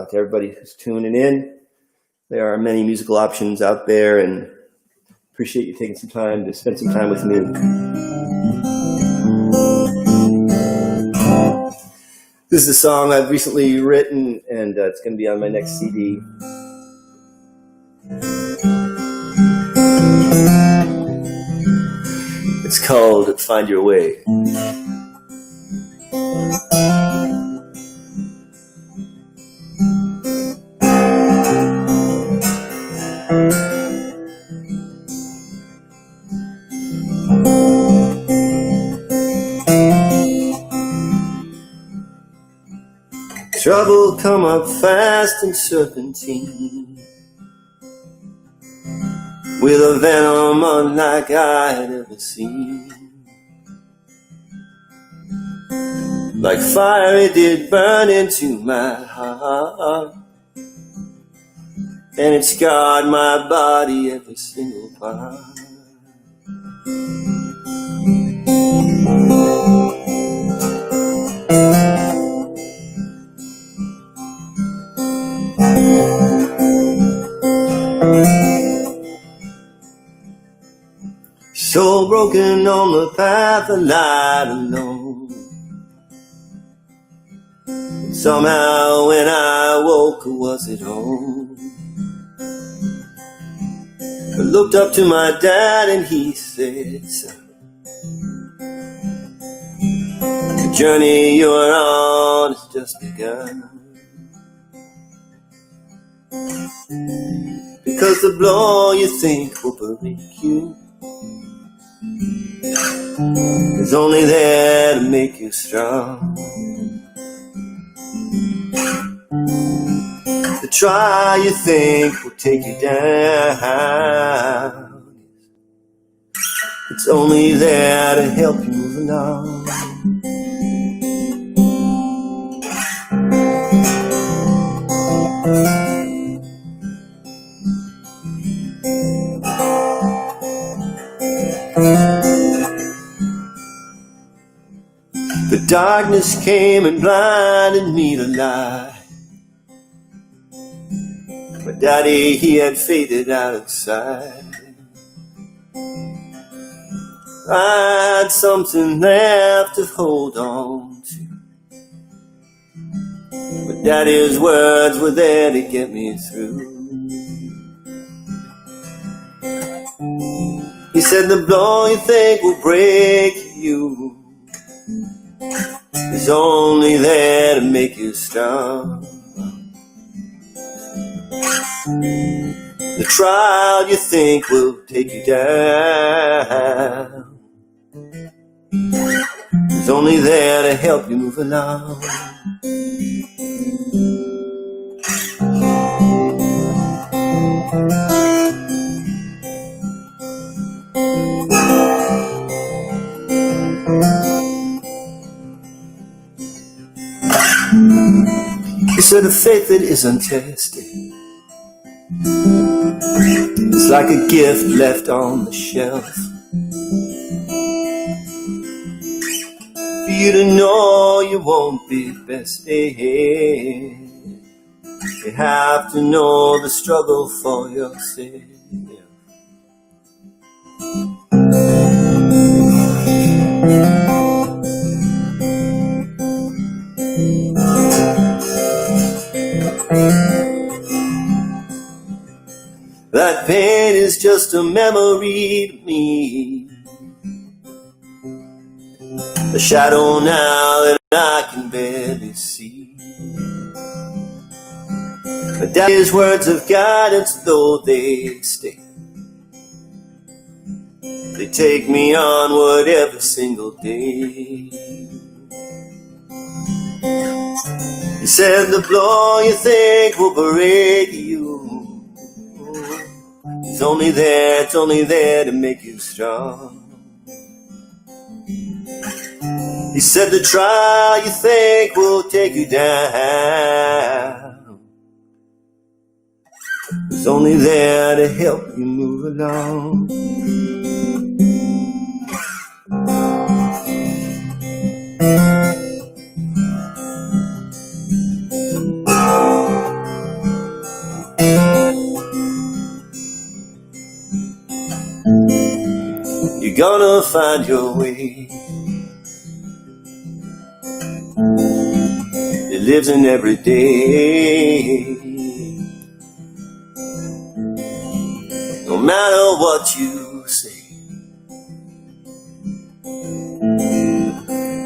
to everybody who's tuning in. There are many musical options out there, and appreciate you taking some time to spend some time with me. This is a song I've recently written, and it's going to be on my next CD. It's called Find Your Way. Trouble come up fast and serpentine, with a venom unlike I'd ever seen. Like fire it did burn into my heart, and it scarred my body every single part. So broken on the path of light alone. Somehow when I woke, was it home? I looked up to my dad and he said, son, the journey you're on has just begun. Because the blow you think will break you is only there to make you strong. The try you think will take you down, it's only there to help you move along. The darkness came and blinded me to light. But daddy, he had faded out of sight. I had something left to hold on to, but daddy's words were there to get me through. He said the blow you think will break you is only there to make you strong. The trial you think will take you down is only there to help you move along. He said a faith that is untested, it's like a gift left on the shelf. For you to know you won't be bested, you have to know the struggle for yourself. That pain is just a memory to me, a shadow now that I can barely see. But daddy's words of guidance, though they stay, they take me onward every single day. He said the blow you think will break you it's only there to make you strong. He said the trial you think will take you down is only there to help you move along. You're gonna find your way. It lives in every day. No matter what you say,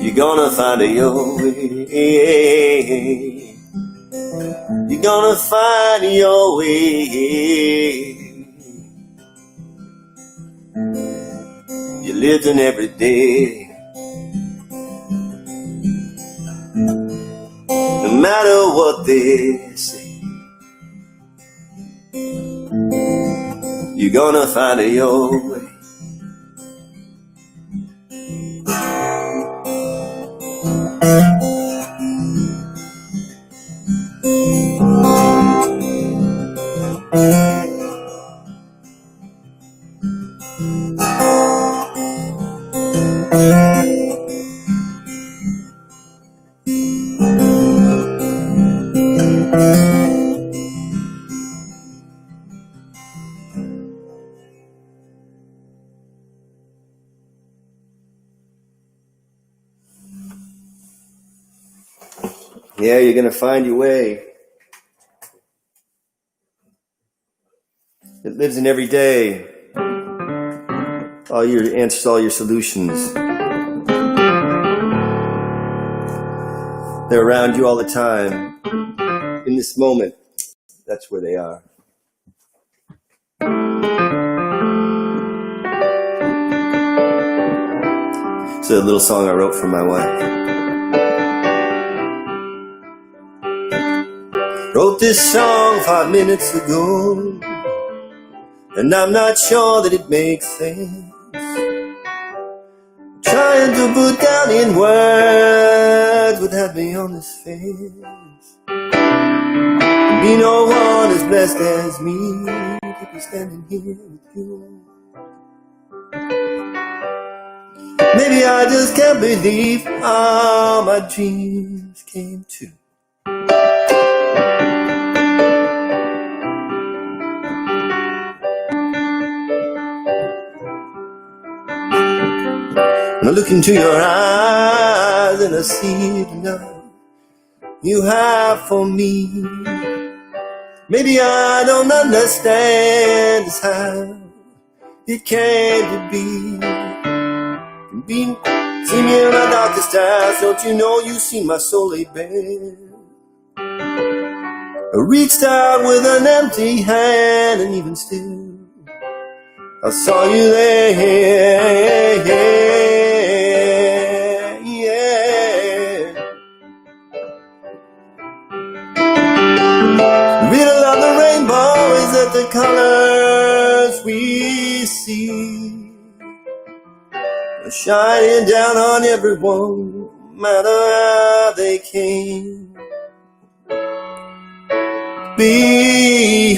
you're gonna find your way. You're gonna find your way. You live in every day. No matter what they say, you're gonna find your way. Yeah, you're gonna find your way. It lives in every day. All your answers, all your solutions. They're around you all the time. In this moment, that's where they are. It's a little song I wrote for my wife. Wrote this song 5 minutes ago, and I'm not sure that it makes sense. Trying to put down in words what had me on this fence. Be no one as blessed as me to be standing here with you. Maybe I just can't believe how my dreams came true. I look into your eyes and I see the love you have for me. Maybe I don't understand just how it came to be. See me in my darkest hours, don't you know you see my soul laid bare? I reached out with an empty hand, and even still I saw you there. The riddle of the rainbow is that the colors we see are shining down on everyone, no matter how they came to be.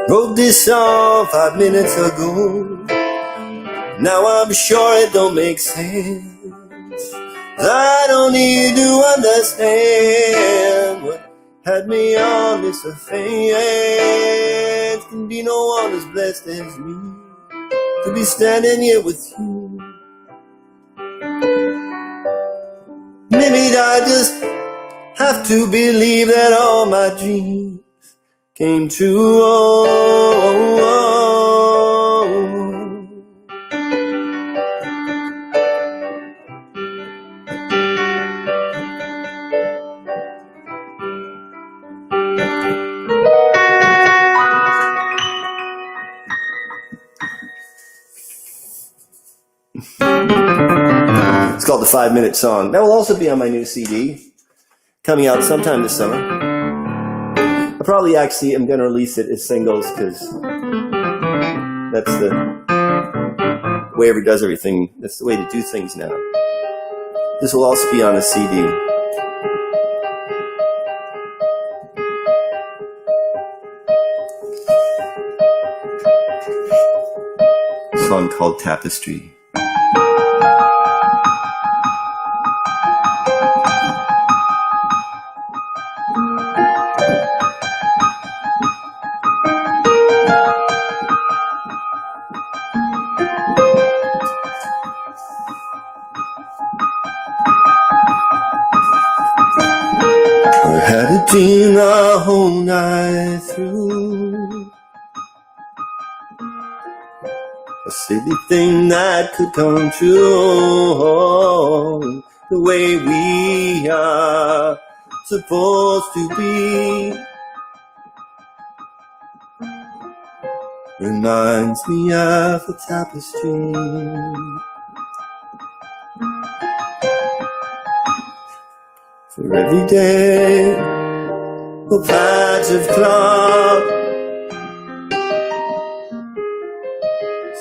Wrote this song 5 minutes ago. Now I'm sure it don't make sense. I don't need to understand what had me on this offense. Can be no one as blessed as me to be standing here with you. Maybe I just have to believe that all my dreams came true. It's called the 5-minute song. That will also be on my new CD, coming out sometime this summer. I probably actually am going to release it as singles because that's the way everybody does everything. That's the way to do things now. This will also be on a CD. A song called Tapestry. dream the whole night through. A silly thing that could come true. The way we are supposed to be reminds me of a tapestry. For every day, a patch of cloud,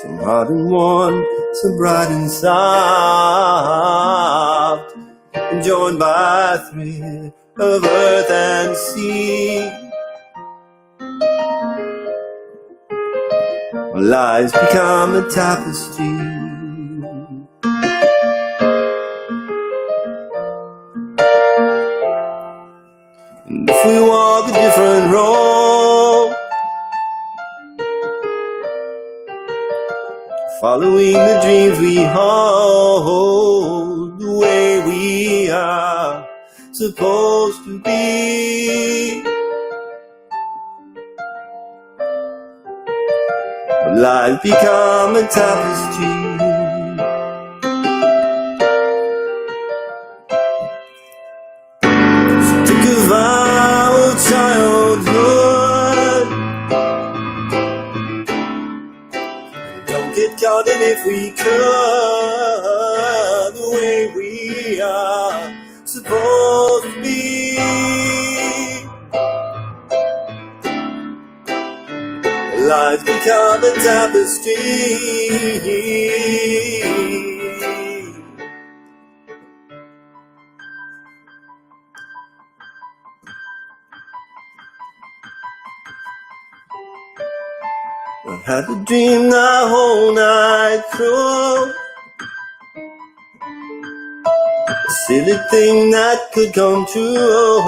some hard and warm, some bright and soft, and joined by a thread of earth and sea. Our lives become a tapestry. And if we walk a different road, following the dreams we hold, the way we are supposed to be, our lives become a tapestry. Of our childhood, don't get caught in if we could, the way we are supposed to be. Lives become a tapestry. I had to dream the whole night through. A silly thing that could come true.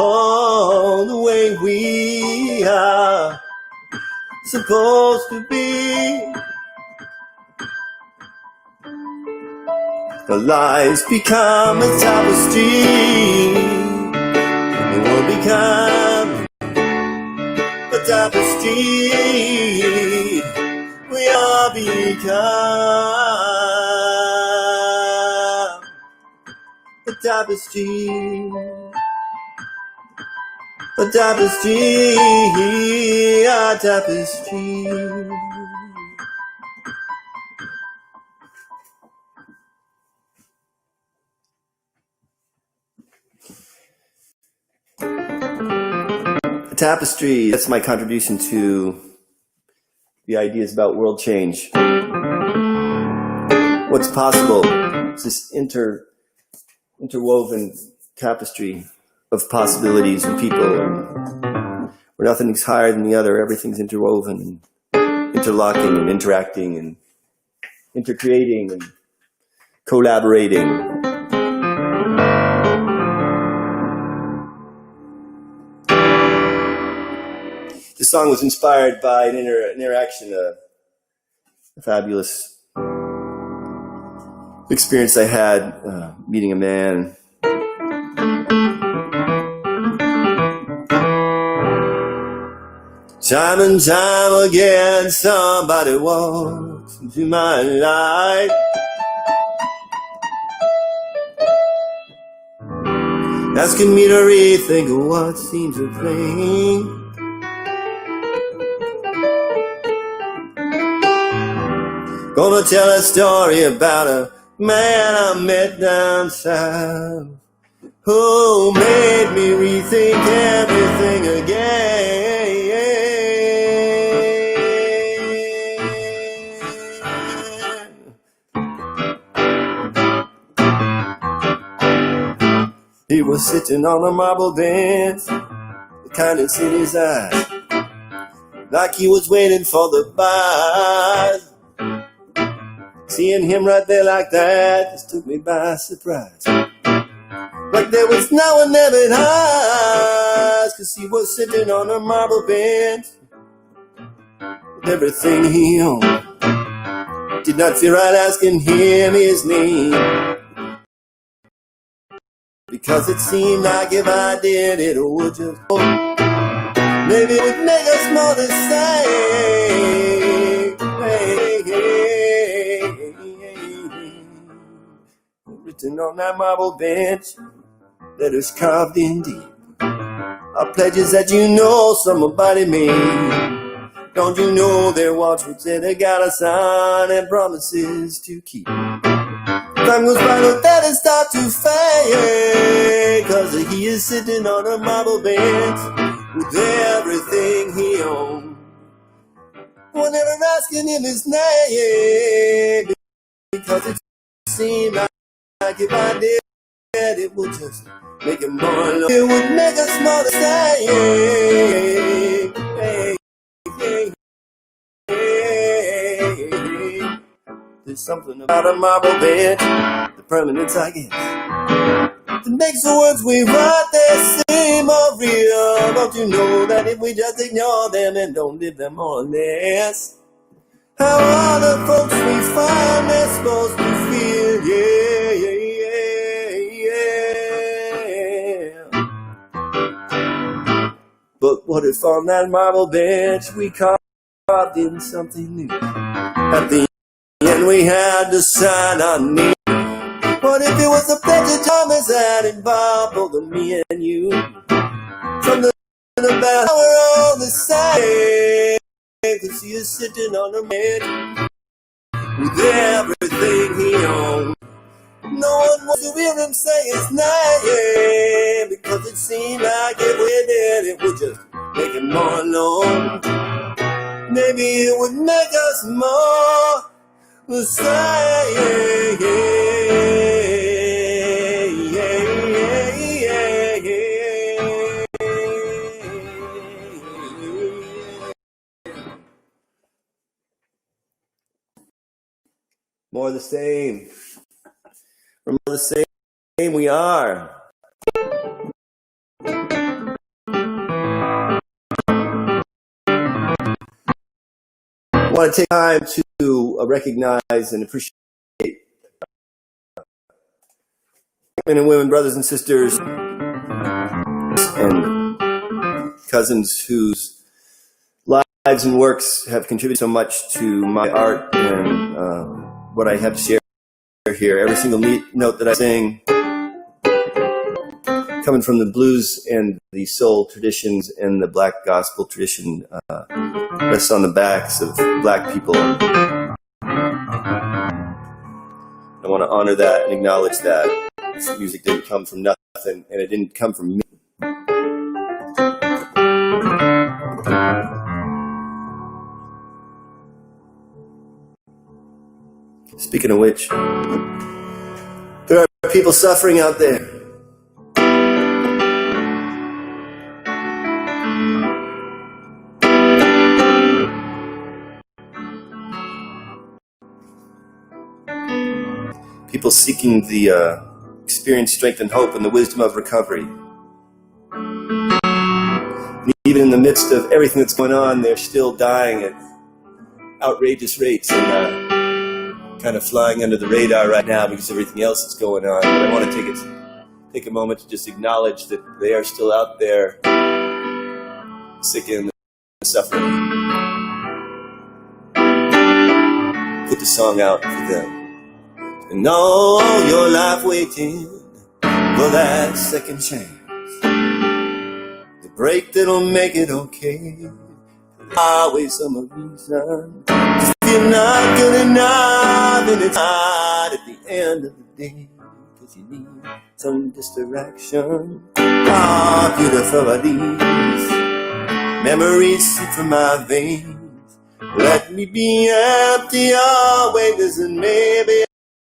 The way we are supposed to be. Our lives become a tapestry. The world become a tapestry. We all become a tapestry. A tapestry, a tapestry. A tapestry, that's my contribution to the ideas about world change. What's possible? It's this interwoven tapestry of possibilities and people, where nothing's higher than the other. Everything's interwoven and interlocking and interacting and intercreating and collaborating. This song was inspired by an interaction, a fabulous experience I had meeting a man. Time and time again, somebody walks into my life, asking me to rethink of what seems so plain. Gonna tell a story about a man I met down south, who made me rethink everything again. He was sitting on a marble bench, kind of in his eyes, like he was waiting for the bus. Seeing him right there like that just took me by surprise. Like there was no one there but us, 'cause he was sitting on a marble bench with everything he owned. Did not feel right asking him his name, because it seemed like if I did it would just, maybe it would make us more the same. Written on that marble bench, letters carved in deep, are pledges that you know somebody made. Don't you know they're watchwords that they gotta sign and promises to keep? Time goes by, the letters start to fade, cause he is sitting on a marble bench with everything he owns. One never asking him his name, because it seemed like if I did, it would just make him more alone. It would make us more the same. There's something about a marble bench, the permanence I guess, that makes the words we write they seem more real. Don't you know that if we just ignore them and don't live them more or less, how are the folks we find they're supposed to feel? Yeah. But what if on that marble bench we carved in something new? At the end we had to sign our name. What if it was a pledge of Thomas that involved both of me and you? Something about how we're all the same, cause he is sitting on a man with everything he owns. No one wants to hear him say his name, because it seemed like if we did, it would just make him more alone. Maybe it would make us more the same. More the same. We're more the same we are. I want to take time to recognize and appreciate men and women, brothers and sisters, and cousins whose lives and works have contributed so much to my art and what I have to share here. Every single note that I sing, coming from the blues and the soul traditions and the black gospel tradition, rests on the backs of black people. I want to honor that and acknowledge that. This music didn't come from nothing, and it didn't come from me. Speaking of which, there are people suffering out there. People seeking the experience, strength, and hope, and the wisdom of recovery. And even in the midst of everything that's going on, they're still dying at outrageous rates and kind of flying under the radar right now because of everything else that's going on. But I want to take a moment to just acknowledge that they are still out there, sick and suffering. Put the song out for them. And all your life waiting for that second chance, the break that'll make it okay. Always some reason, just you're not good enough, and it's hard at the end of the day, cause you need some distraction. Ah, beautiful are these memories seep from my veins. Let me be empty always, and maybe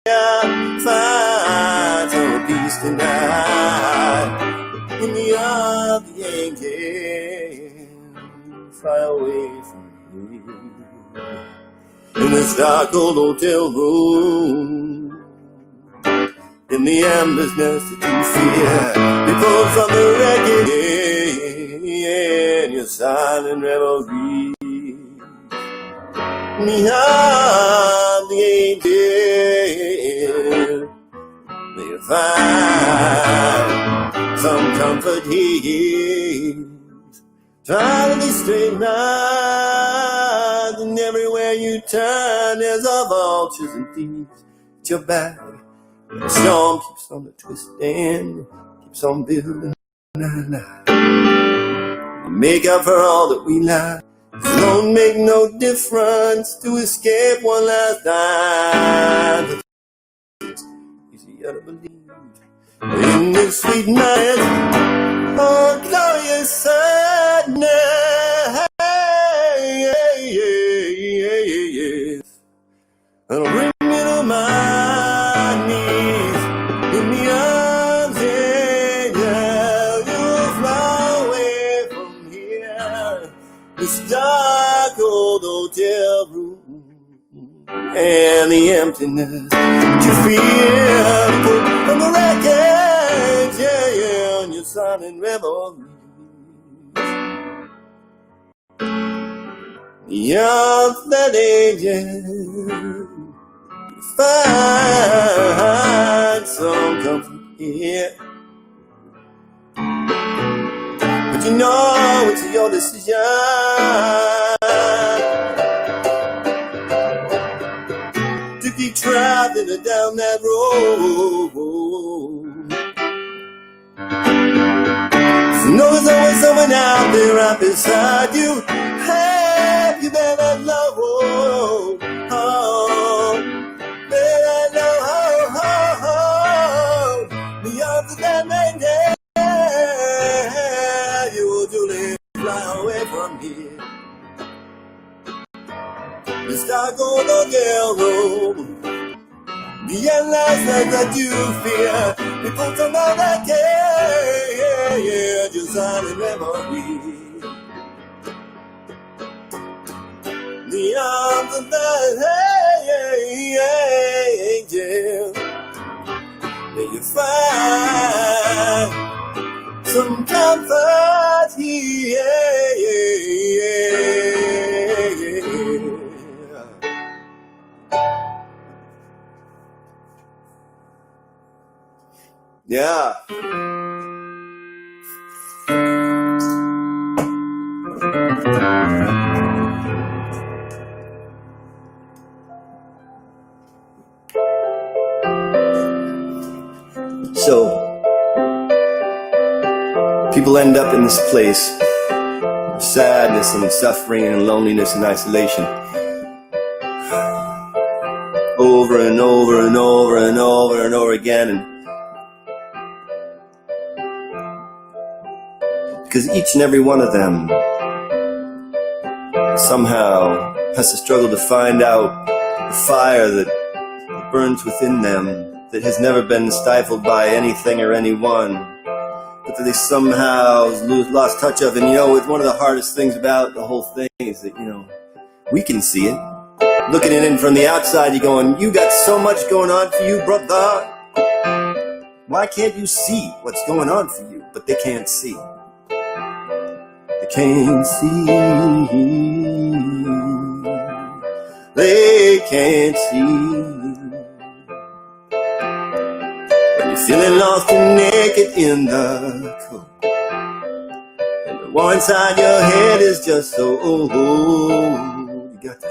I'll find some peace tonight. In the arms of the angels, fly away from me. In this dark old hotel room, in the embers that you fear, people from the wreckage and your silent revelry. Behind the angel, may you find some comfort here. Try to be straight lines, and everywhere you turn there's a vultures and thieves at your back. The storm keeps on twisting, keeps on building. Make up for all that we lack. It don't make no difference to escape one last time. It's easier to believe in this sweet night, oh glorious sadness. It'll bring me to my knees in the arms of angel. You'll fly away from here, this dark old hotel room, and the emptiness that you feel from the wreckage, yeah, on your silent revelries. You're that angel, find some comfort here. But you know it's your decision to keep traveling down that road. So know there's always someone out there right beside you. Have you better love? Better love the arms of that lady. You will truly fly away from here. This dark old hotel room, the endless life that you fear, people from all that care, yeah, just silent memories. The arms of that angel, may you find some comfort here. Yeah. So, people end up in this place of sadness and suffering and loneliness and isolation, over and over and over and over and over again, and because each and every one of them somehow has to struggle to find out the fire that burns within them, that has never been stifled by anything or anyone, but that they somehow lost touch of. And you know, it's one of the hardest things about the whole thing is that, you know, we can see it. Looking in from the outside, you're going, you got so much going on for you, brother. Why can't you see what's going on for you? But they can't see. They can't see. They can't see. Feeling lost and naked in the cold, and the war inside your head is just so old. You got to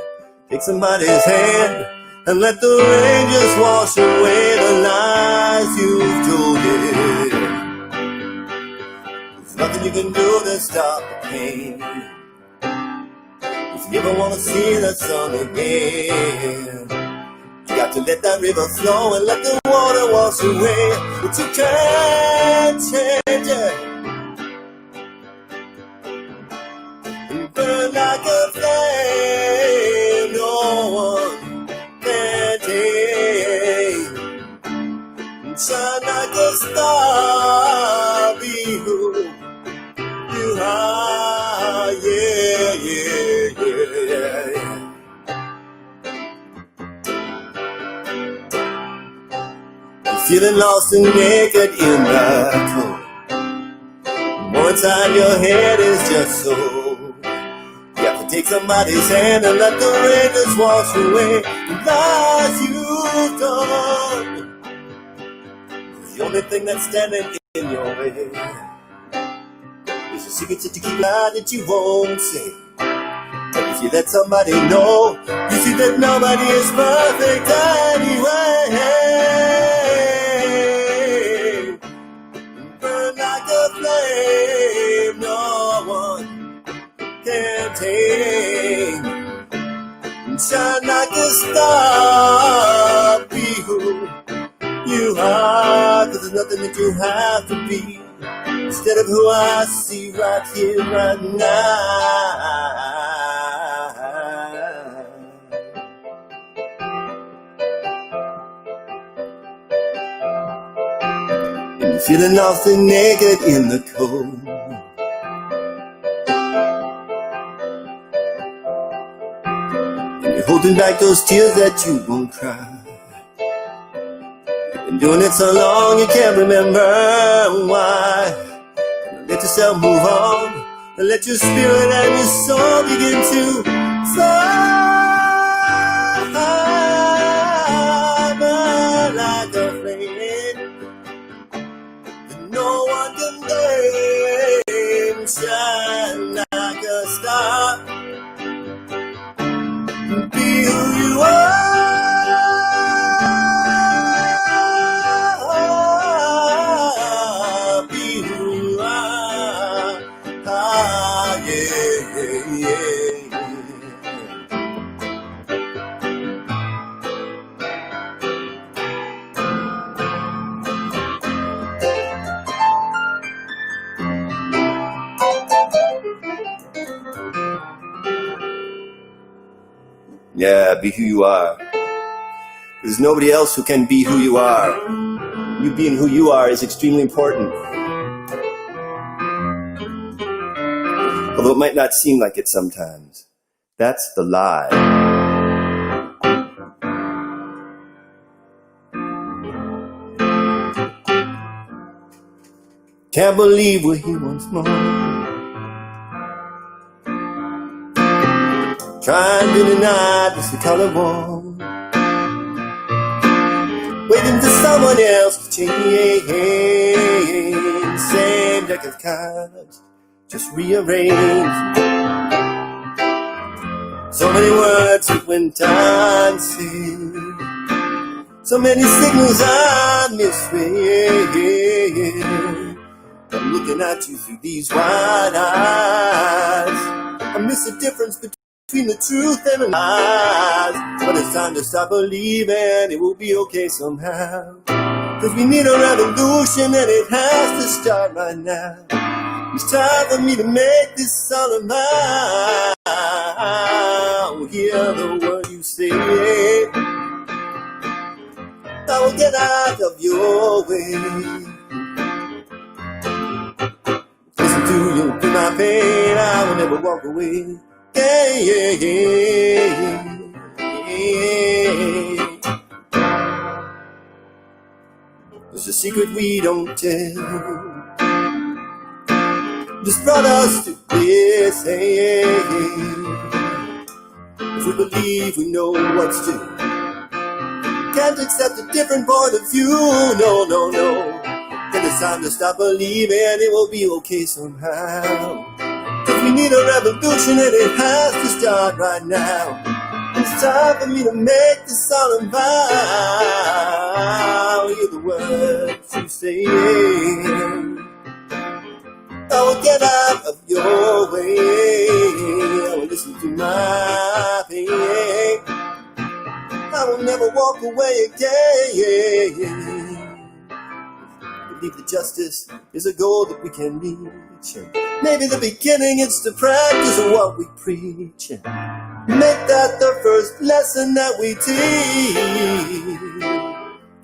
take somebody's hand and let the rain just wash away the lies you've told it. There's nothing you can do to stop the pain if you ever want to see the sun again. You got to let that river flow and let the water wash away, but you can't change it. And burn like a flame no one can take, and shine like a star, be who you are, yeah, yeah, yeah, yeah. Feeling lost and naked in the cold, more inside your head is just so. You have to take somebody's hand and let the rain just wash away the lies you've done. The only thing that's standing in your way. There's a secret that you keep out that you won't say. But if you let somebody know, you see that nobody is perfect anyway. Burn like a flame, no one can tame. Shine like a star, be who you are, 'cause there's nothing that you have to be instead of who I see right here, right now. And you're feeling lost and naked in the cold. And you're holding back those tears that you won't cry. Been doing it so long you can't remember why. Let yourself move on and let your spirit and your soul begin to fly. Burn like a flame that no one can blame. Shine like a star. Be who you are. Yeah, be who you are. There's nobody else who can be who you are. You being who you are is extremely important. Although it might not seem like it sometimes. That's the lie. Can't believe we're here once more. Trying to deny this the color war. Waiting for someone else to change. Same deck of cards, just rearranged. So many words that went unseen. So many signals I misread. I'm looking at you through these wide eyes. I miss the difference between the truth and the lies. But it's time to stop believing it will be okay somehow. 'Cause we need a revolution and it has to start right now. It's time for me to make this all of mine. Hear the word you say. I will get out of your way. Listen to you, through my pain, I will never walk away. Yeah, yeah, yeah, yeah. There's a secret we don't tell. This brought us to this. If we believe we know what's true, can't accept a different point of view. No, no, no. Then it's time to stop believing it will be okay somehow. 'Cause we need a revolution and it has to start right now. It's time for me to make this all about. Hear the words you say. I will get out of your way. I will listen to my pain. I will never walk away again. Believe that justice is a goal that we can reach. Maybe the beginning it's the practice of what we preach. Make that the first lesson that we teach.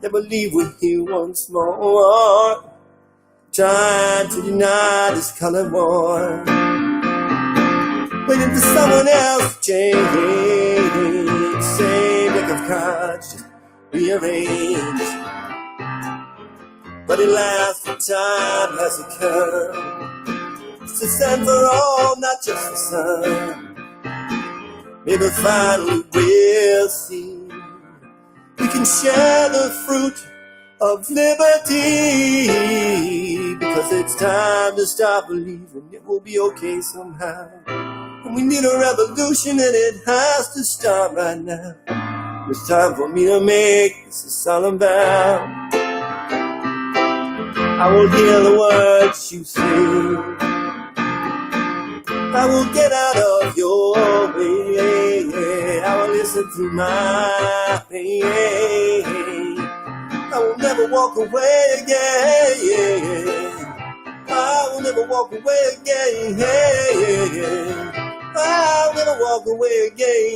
Can't believe we're here once more. Trying to deny this color war. Waiting for someone else to change. Same deck of cards, just rearranged. But at last the time has occurred. It's a send for all, not just for some. Maybe finally we'll see. We can share the fruit of liberty, because it's time to stop believing it will be okay somehow. And we need a revolution, and it has to start right now. It's time for me to make this a solemn vow. I will hear the words you say, I will get out of your way, I will listen to my pain, I will never walk away again, I will never walk away again, I'll never walk away again.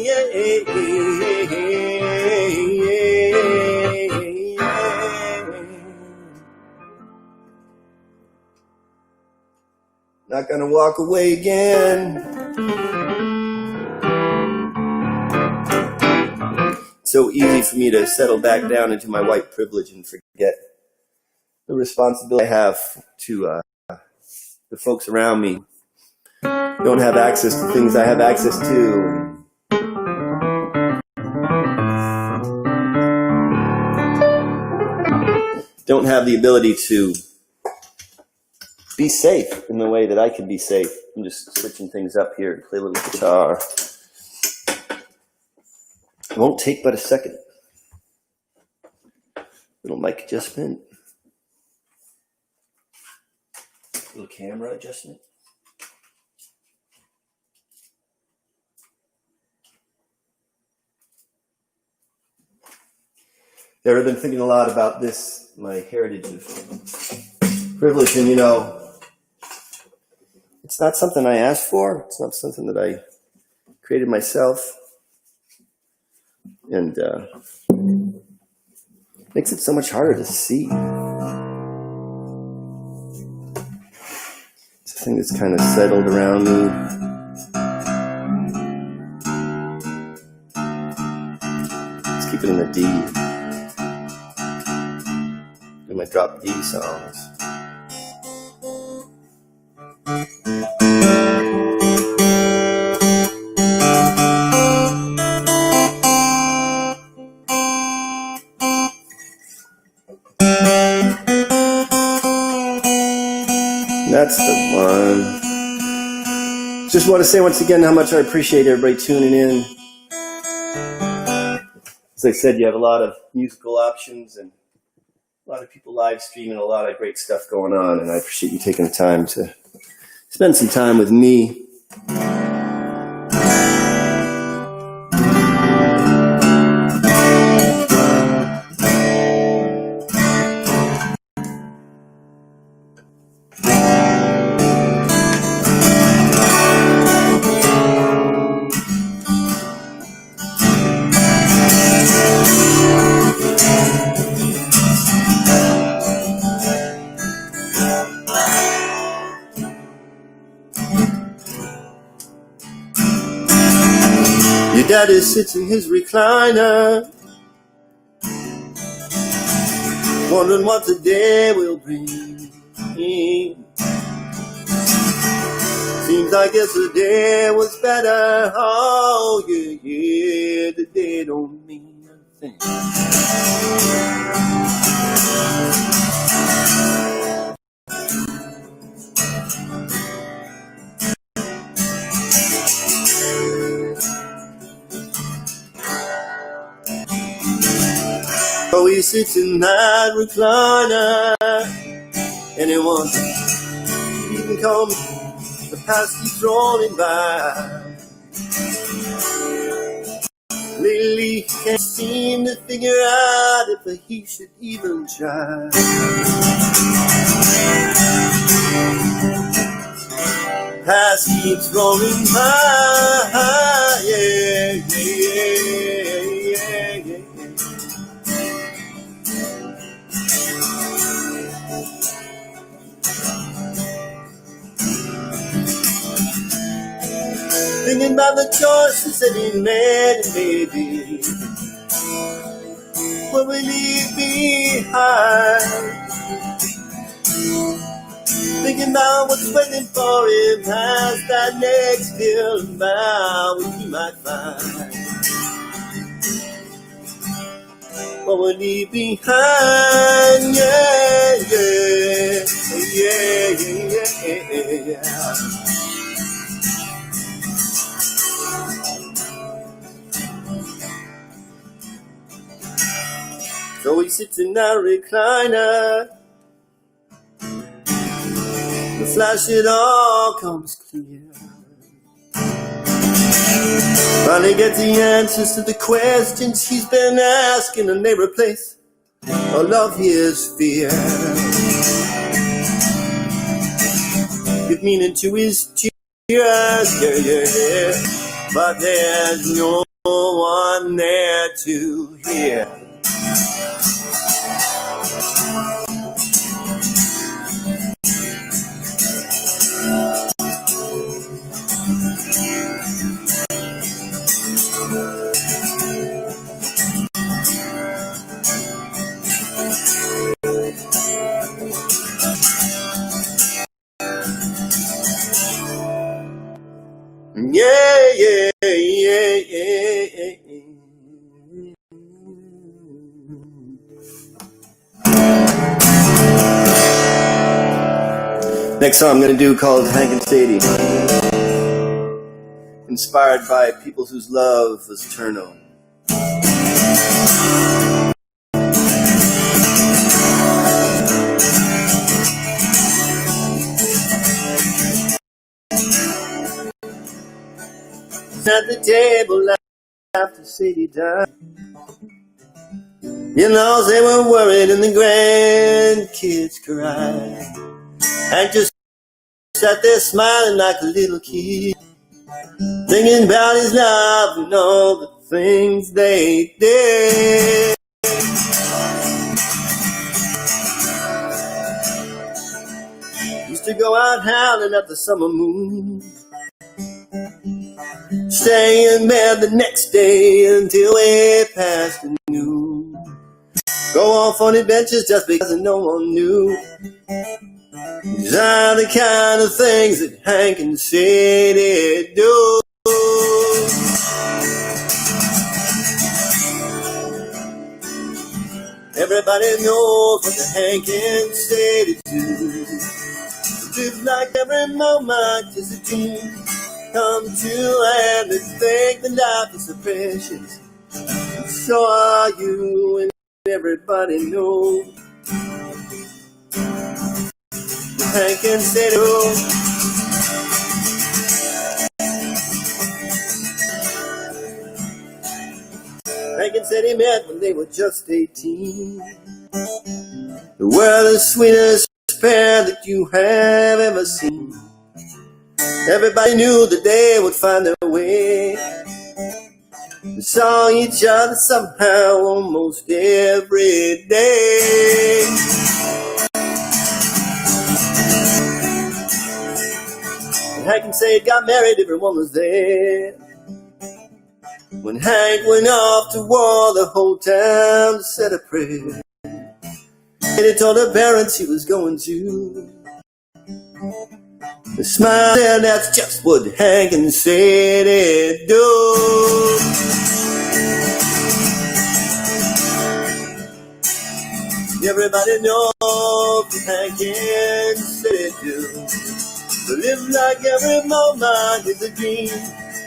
Not gonna walk away again. It's so easy for me to settle back down into my white privilege and forget the responsibility I have to the folks around me. Don't have access to things I have access to. Don't have the ability to be safe in the way that I can be safe. I'm just switching things up here to play a little guitar. It won't take but a second. Little mic adjustment. Little camera adjustment. There, I've been thinking a lot about this, my heritage of privilege, and it's not something I asked for. It's not something that I created myself, and makes it so much harder to see. It's a thing that's kind of settled around me. Let's keep it in the D. In my drop D songs. That's the one. Just want to say once again how much I appreciate everybody tuning in. As I said, you have a lot of musical options and a lot of people live streaming, a lot of great stuff going on, and I appreciate you taking the time to spend some time with me. Your daddy sits in his recliner, wondering what the day will bring. Seems like yesterday was better. Oh yeah, yeah, the day don't mean nothing. So he sits in that recliner, and it wants to even come. The past keeps rolling by. Lately, he can't seem to figure out if he should even try. Past keeps rolling by, yeah, yeah, yeah, yeah. Thinking about the choices that he made, and maybe what will leave behind. Thinking about what's waiting for him past that next hill and bow, which he might find. what we leave behind. Yeah, yeah, yeah, yeah, yeah. So he sits in that recliner, the flash it all comes clear. Finally gets the answers to the questions he's been asking, and they replace all of his fear. Give meaning to his tears, yeah, yeah, yeah. But there's no one there to hear. Yeah, yeah, yeah, yeah, yeah. Next song I'm going to do called Hank and Sadie, inspired by people whose love was eternal. At the table after Sadie died, in-laws they were worried and the grandkids cried. Hank just sat there smiling like a little kid, thinking about his life and all the things they did. Used to go out howling at the summer moon, stay in bed the next day until way past noon. Go off on adventures just because no one knew. These are the kind of things that Hank and Sadie do. Everybody knows what the Hank and Sadie do. Live like every moment is a dream come true, and they think that life is so precious. And so are you, and everybody knows Hank and Sadie do. Hank and Sadie met when they were just 18. They were the sweetest pair that you have ever seen. Everybody knew that they would find their way. They saw each other somehow almost every day. And Hank and Sadie got married, everyone was there. When Hank went off to war, the whole town said a prayer. And he told her parents he was going to. They smiled, and that's just what Hank and Sadie do. Everybody knows what Hank and Sadie do. They live like every moment is a dream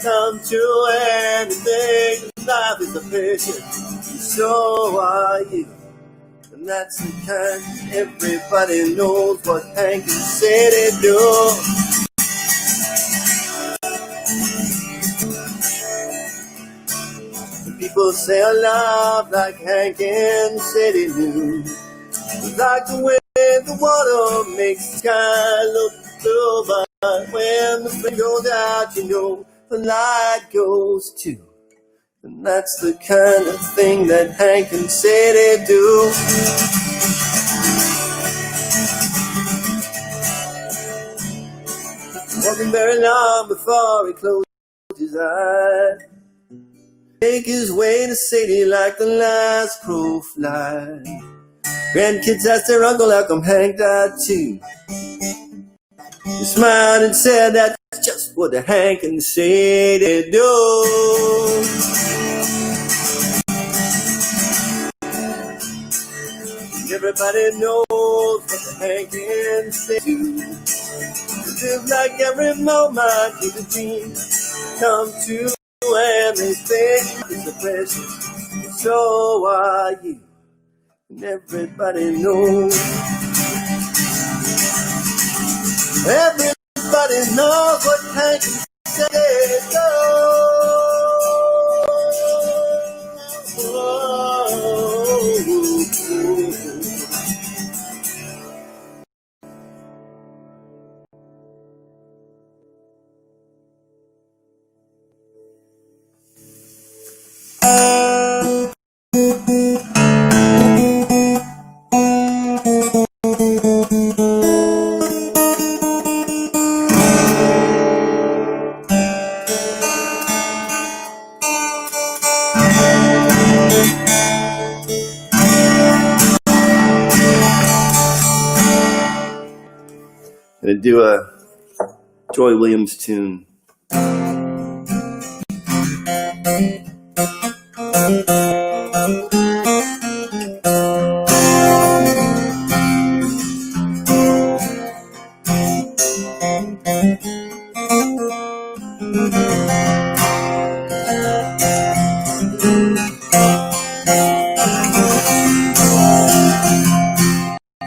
come true, and they think life is a picture. So are you. And that's the kind everybody knows what Hank and Sadie do. And people say I love like Hank and Sadie do. Like the way the water makes the sky look blue, but when the flame goes out, you know the light goes too. And that's the kind of thing that Hank and Sadie do. Wasn't very long before he closed his eyes. Make his way to Sadie like the last crow flies. Grandkids asked their uncle how come Hank died too. He smiled and said that's just what the Hank and Sadie do. everybody knows what the hang can say to. Live like every moment is a dream come true, and they say it's a precious. So are you, and everybody knows. Everybody knows what hang can say so. Gonna do a Joy Williams tune.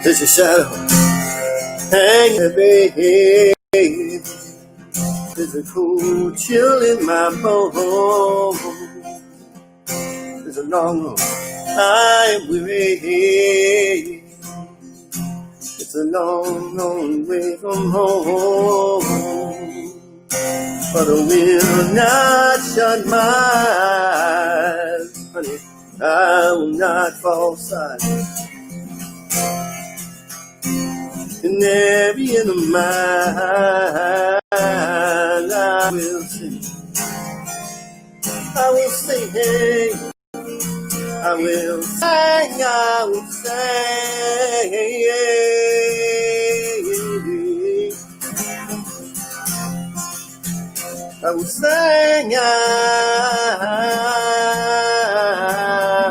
There's a shadow hanging, baby. There's a cold chill in my bones. There's a long road I'm weary. It's a long, long way from home, but I will not shut my eyes, honey. I will not fall silent. Canary in the mind, I will sing. I will sing, I will sing, I will sing. I will sing, I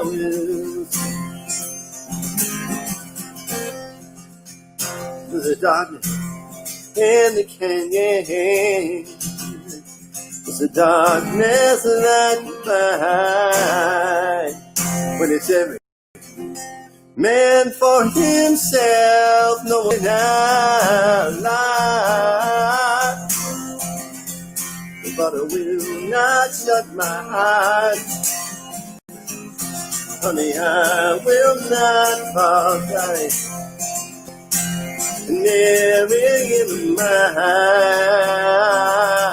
will sing. There's a darkness in the canyon. It's a darkness that you find when it's every man for himself, no one alive. But I will not shut my eyes, honey. I will not fall silent. Canary in my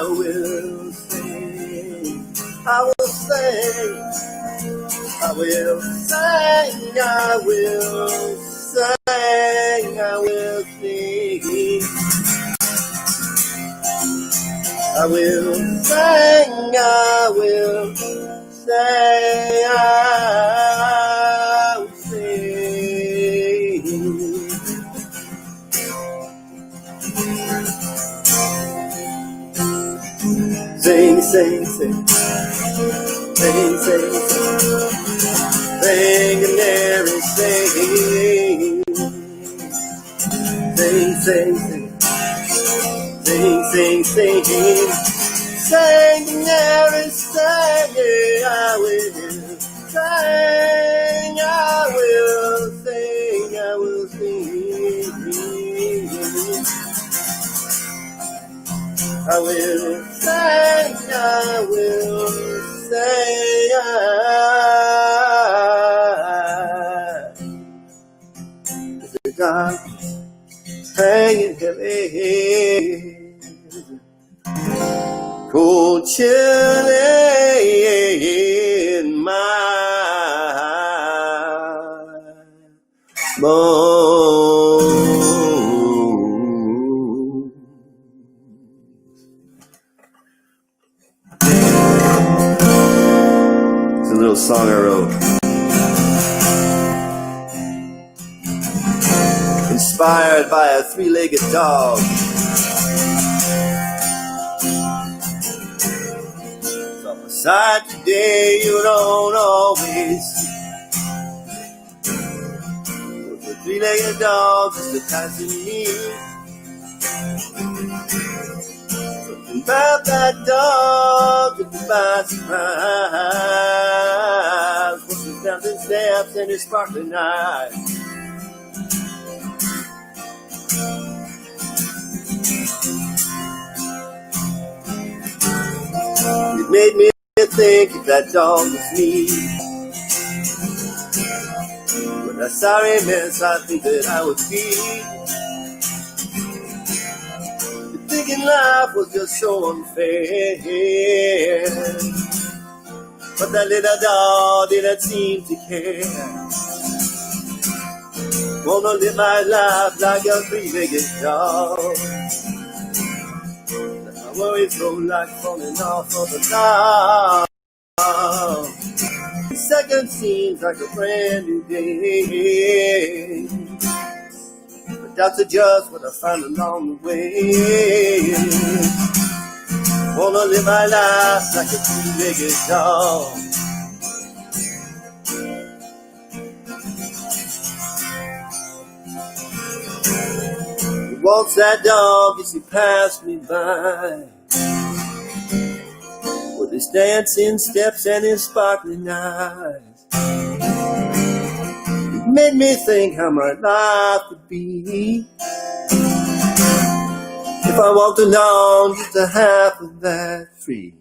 will sing. I will sing. I will sing. I will sing. I will sing. I will sing. I will sing. I will sing. Sing, sing, sing. Sing, sing, sing. Sing, canary, sing. Sing, sing, sing. Sing, sing, sing. Sing, canary, sing. I will sing. I will sing. I will sing. I will sing, I will say, the darkness hanging heavy, cold chill in my bones. It's a little song I wrote, inspired by a three-legged dog. From a side today you don't always see. three-legged dog just passing me. Something about that dog took me by surprise. Walking down the steps in his sparkling eyes. It made me think if that dog was me. When I saw him, yes, I think that I would be. Thinking life was just so unfair, but that little dog didn't seem to care. Wanna live my life like a three-legged dog. My worries go like falling off of a log. The second seems like a brand new day. But that's just what I find along the way. Wanna live my life like a three-legged dog. Walks that dog as he passed me by, with his dancing steps and his sparkling eyes. It made me think how my life would be if I walked along just a half of that tree.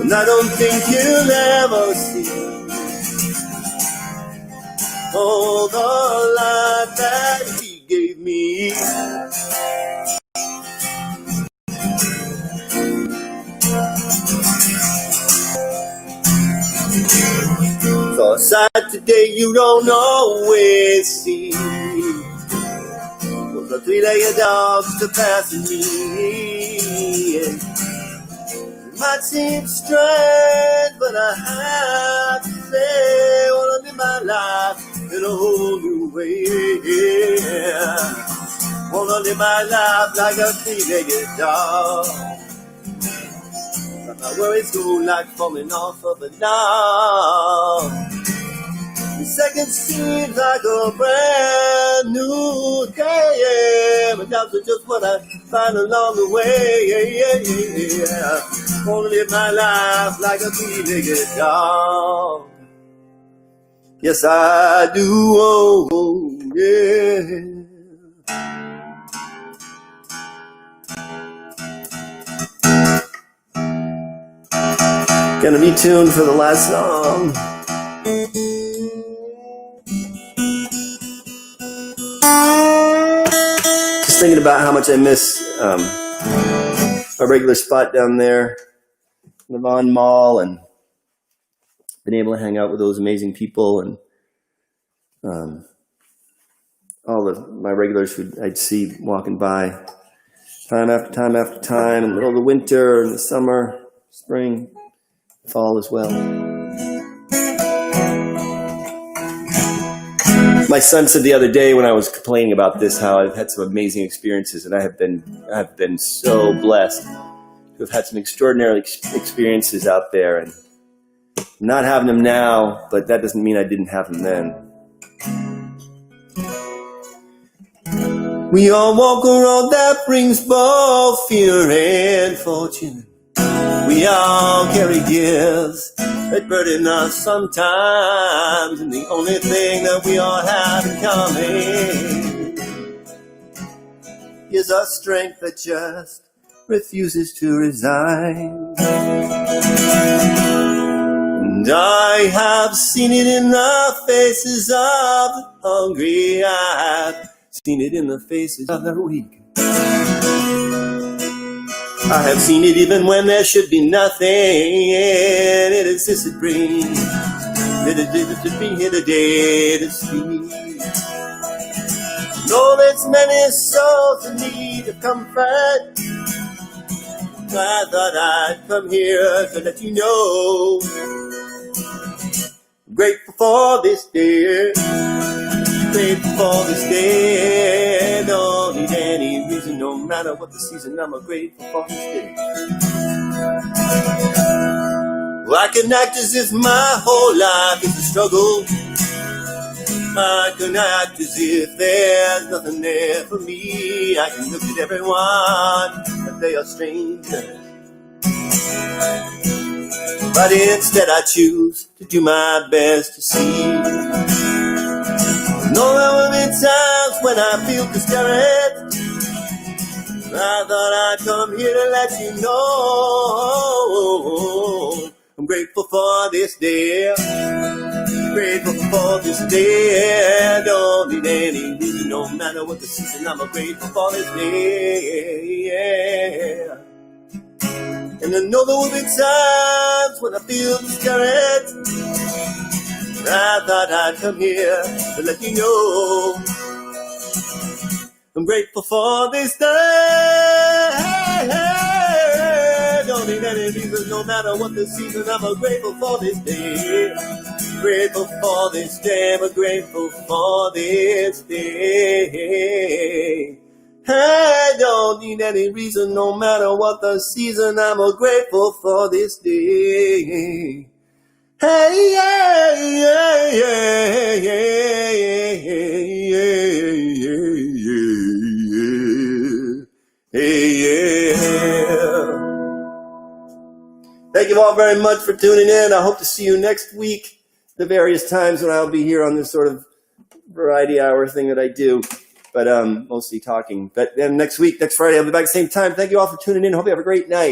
And I don't think you'll ever see all the life that he gave me. So a sight today you don't always see was a three-legged dog just passing me. It might seem strange, but I have to say, I wanna live my life in a whole new way. Wanna live my life like a three-legged dog. But my worries go like falling off of a log. The second seems like a brand new day, but that's just what I find along the way. Wanna live my life like a three-legged dog. Yes, I do, oh, yeah. Gonna be tuned for the last song. Just thinking about how much I miss my regular spot down there, the Vaughn Mall, and been able to hang out with those amazing people and all of my regulars who I'd see walking by time after time after time in the middle of the winter and the summer, spring, fall as well. My son said the other day when I was complaining about this how I've had some amazing experiences, and I've been so blessed to have had some extraordinary experiences out there, and I'm not having them now, but that doesn't mean I didn't have them then. We all walk a road that brings both fear and fortune. We all carry gifts that burden us sometimes, and the only thing that we all have in common is our strength that just refuses to resign. And I have seen it in the faces of the hungry. I've seen it in the faces of the weak. I have seen it even when there should be nothing. It exists to bring. It exists to be here today to see. Know there's many souls in need of comfort. I thought I'd come here to let you know. I'm grateful for this day. Grateful for this day. Don't need any reason, no matter what the season. I'm grateful for this day. Well, I can act as if my whole life is a struggle. I can act as if there's nothing there for me. I can look at everyone and they are strangers. But instead I choose to do my best to see. No, there will be times when I feel discouraged. I thought I'd come here to let you know I'm grateful for this day. Grateful for this day. I don't need any reason, no matter what the season. I'm grateful for this day. Yeah. And I know there will be times when I feel discouraged. I thought I'd come here to let you know I'm grateful for this day. Don't need any reason, no matter what the season. I'm grateful for this day. Grateful for this day. I'm grateful for this day. I don't need any reason, no matter what the season. I'm grateful for this day. Hey, yeah, yeah, yeah, yeah, yeah, yeah, yeah. Thank you all very much for tuning in. I hope to see you next week. The various times when I'll be here on this sort of variety hour thing that I do. But mostly talking. But then next week, next Friday, I'll be back at the same time. Thank you all for tuning in. Hope you have a great night.